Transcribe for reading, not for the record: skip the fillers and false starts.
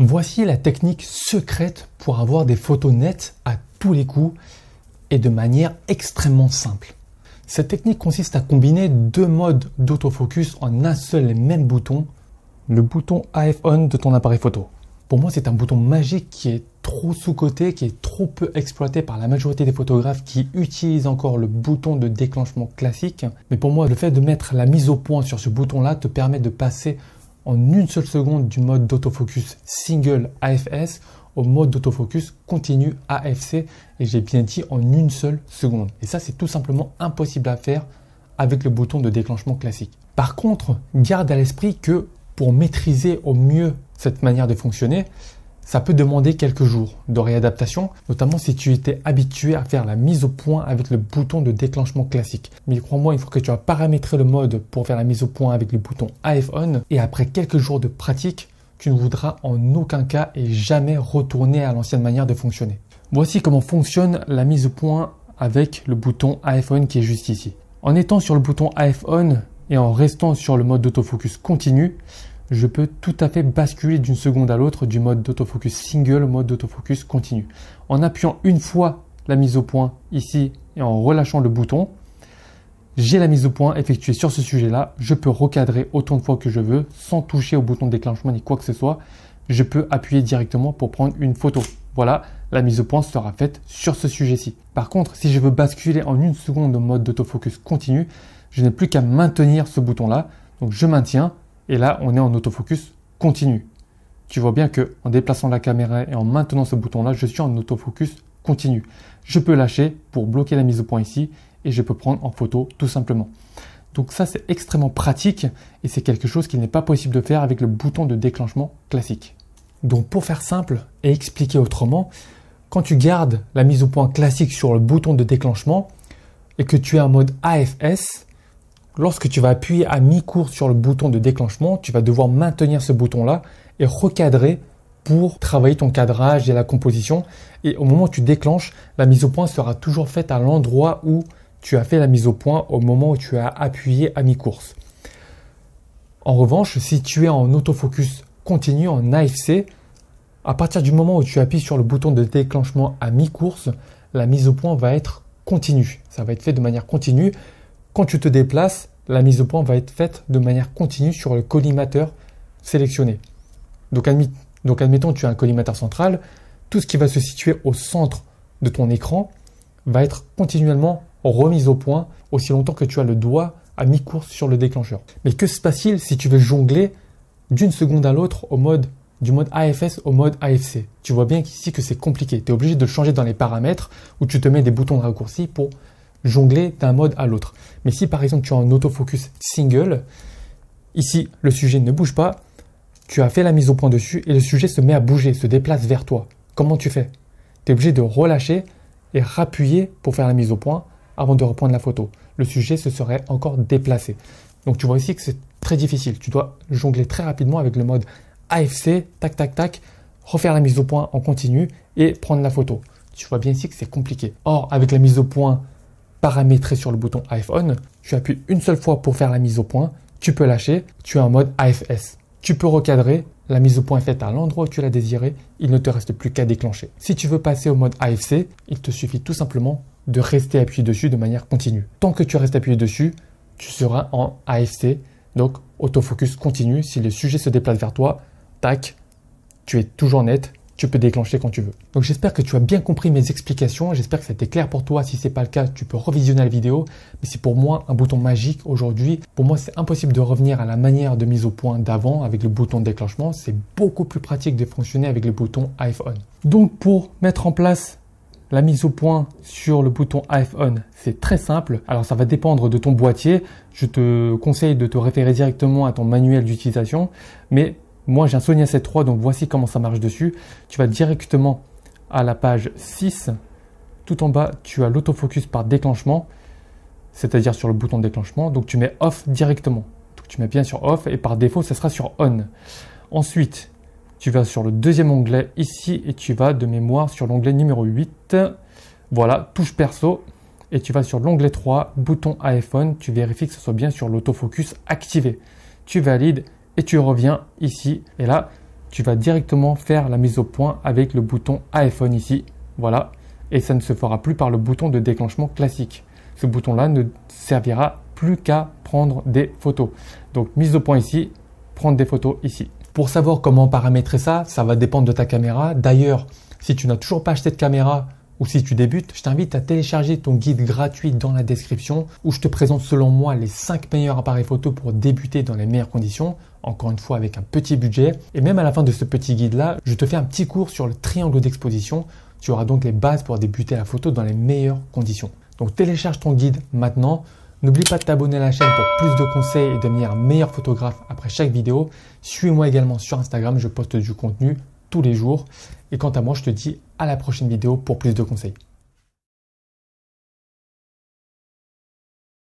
Voici la technique secrète pour avoir des photos nettes à tous les coups et de manière extrêmement simple. Cette technique consiste à combiner deux modes d'autofocus en un seul et même bouton, le bouton AF On de ton appareil photo. Pour moi, c'est un bouton magique qui est trop sous-coté, qui est trop peu exploité par la majorité des photographes qui utilisent encore le bouton de déclenchement classique. Mais pour moi, le fait de mettre la mise au point sur ce bouton-là te permet de passer en une seule seconde du mode d'autofocus single AFS au mode d'autofocus continu AFC, et j'ai bien dit en une seule seconde. Et ça, c'est tout simplement impossible à faire avec le bouton de déclenchement classique. Par contre, garde à l'esprit que pour maîtriser au mieux cette manière de fonctionner, ça peut demander quelques jours de réadaptation, notamment si tu étais habitué à faire la mise au point avec le bouton de déclenchement classique. Mais crois-moi, il faut que tu aies paramétré le mode pour faire la mise au point avec le bouton AF On, et après quelques jours de pratique, tu ne voudras en aucun cas et jamais retourner à l'ancienne manière de fonctionner. Voici comment fonctionne la mise au point avec le bouton AF On qui est juste ici. En étant sur le bouton AF On et en restant sur le mode d'autofocus continu, je peux tout à fait basculer d'une seconde à l'autre du mode d'autofocus single au mode d'autofocus continu. En appuyant une fois la mise au point ici et en relâchant le bouton, j'ai la mise au point effectuée sur ce sujet-là. Je peux recadrer autant de fois que je veux sans toucher au bouton de déclenchement ni quoi que ce soit. Je peux appuyer directement pour prendre une photo. Voilà, la mise au point sera faite sur ce sujet-ci. Par contre, si je veux basculer en une seconde au mode d'autofocus continu, je n'ai plus qu'à maintenir ce bouton-là. Donc je maintiens. Et là, on est en autofocus continu. Tu vois bien que en déplaçant la caméra et en maintenant ce bouton-là, je suis en autofocus continu. Je peux lâcher pour bloquer la mise au point ici et je peux prendre en photo tout simplement. Donc ça, c'est extrêmement pratique et c'est quelque chose qui n'est pas possible de faire avec le bouton de déclenchement classique. Donc pour faire simple et expliquer autrement, quand tu gardes la mise au point classique sur le bouton de déclenchement et que tu es en mode AFS, lorsque tu vas appuyer à mi-course sur le bouton de déclenchement, tu vas devoir maintenir ce bouton-là et recadrer pour travailler ton cadrage et la composition. Et au moment où tu déclenches, la mise au point sera toujours faite à l'endroit où tu as fait la mise au point au moment où tu as appuyé à mi-course. En revanche, si tu es en autofocus continu, en AFC, à partir du moment où tu appuies sur le bouton de déclenchement à mi-course, la mise au point va être continue. Ça va être fait de manière continue. Quand tu te déplaces, la mise au point va être faite de manière continue sur le collimateur sélectionné. Donc admettons que tu as un collimateur central, tout ce qui va se situer au centre de ton écran va être continuellement remis au point aussi longtemps que tu as le doigt à mi-course sur le déclencheur. Mais que se passe-t-il si tu veux jongler d'une seconde à l'autre du mode AFS au mode AFC? Tu vois bien qu'ici que c'est compliqué. Tu es obligé de changer dans les paramètres où tu te mets des boutons de raccourci pour jongler d'un mode à l'autre. Mais si par exemple tu es en autofocus single, ici le sujet ne bouge pas, tu as fait la mise au point dessus et le sujet se met à bouger, se déplace vers toi. Comment tu fais? Tu es obligé de relâcher et rappuyer pour faire la mise au point avant de reprendre la photo. Le sujet se serait encore déplacé. Donc tu vois ici que c'est très difficile. Tu dois jongler très rapidement avec le mode AFC, tac tac tac, refaire la mise au point en continu et prendre la photo. Tu vois bien ici que c'est compliqué. Or, avec la mise au point paramétré sur le bouton AF On, tu appuies une seule fois pour faire la mise au point, tu peux lâcher, tu es en mode AFS. Tu peux recadrer, la mise au point est faite à l'endroit où tu l'as désiré, il ne te reste plus qu'à déclencher. Si tu veux passer au mode AFC, il te suffit tout simplement de rester appuyé dessus de manière continue. Tant que tu restes appuyé dessus, tu seras en AFC, donc autofocus continu. Si le sujet se déplace vers toi, tac, tu es toujours net. Tu peux déclencher quand tu veux. Donc j'espère que tu as bien compris mes explications. J'espère que ça a été clair pour toi. Si ce n'est pas le cas, tu peux revisionner la vidéo. Mais c'est pour moi un bouton magique aujourd'hui. Pour moi, c'est impossible de revenir à la manière de mise au point d'avant avec le bouton de déclenchement. C'est beaucoup plus pratique de fonctionner avec le bouton AF On. Donc pour mettre en place la mise au point sur le bouton AF On, c'est très simple. Alors ça va dépendre de ton boîtier. Je te conseille de te référer directement à ton manuel d'utilisation. Mais moi, j'ai un Sony A7 III, donc voici comment ça marche dessus. Tu vas directement à la page 6. Tout en bas, tu as l'autofocus par déclenchement, c'est-à-dire sur le bouton de déclenchement. Donc, tu mets off directement. Donc, tu mets bien sur off et par défaut, ça sera sur on. Ensuite, tu vas sur le deuxième onglet ici et tu vas de mémoire sur l'onglet numéro 8. Voilà, touche perso. Et tu vas sur l'onglet 3, bouton AF On. Tu vérifies que ce soit bien sur l'autofocus activé. Tu valides. Et tu reviens ici et là, tu vas directement faire la mise au point avec le bouton iPhone ici. Voilà. Et ça ne se fera plus par le bouton de déclenchement classique. Ce bouton-là ne servira plus qu'à prendre des photos. Donc mise au point ici, prendre des photos ici. Pour savoir comment paramétrer ça, ça va dépendre de ta caméra. D'ailleurs, si tu n'as toujours pas acheté de caméra ou si tu débutes, je t'invite à télécharger ton guide gratuit dans la description où je te présente selon moi les 5 meilleurs appareils photo pour débuter dans les meilleures conditions. Encore une fois avec un petit budget. Et même à la fin de ce petit guide-là, je te fais un petit cours sur le triangle d'exposition. Tu auras donc les bases pour débuter la photo dans les meilleures conditions. Donc télécharge ton guide maintenant. N'oublie pas de t'abonner à la chaîne pour plus de conseils et devenir un meilleur photographe après chaque vidéo. Suis-moi également sur Instagram, je poste du contenu tous les jours. Et quant à moi, je te dis à la prochaine vidéo pour plus de conseils.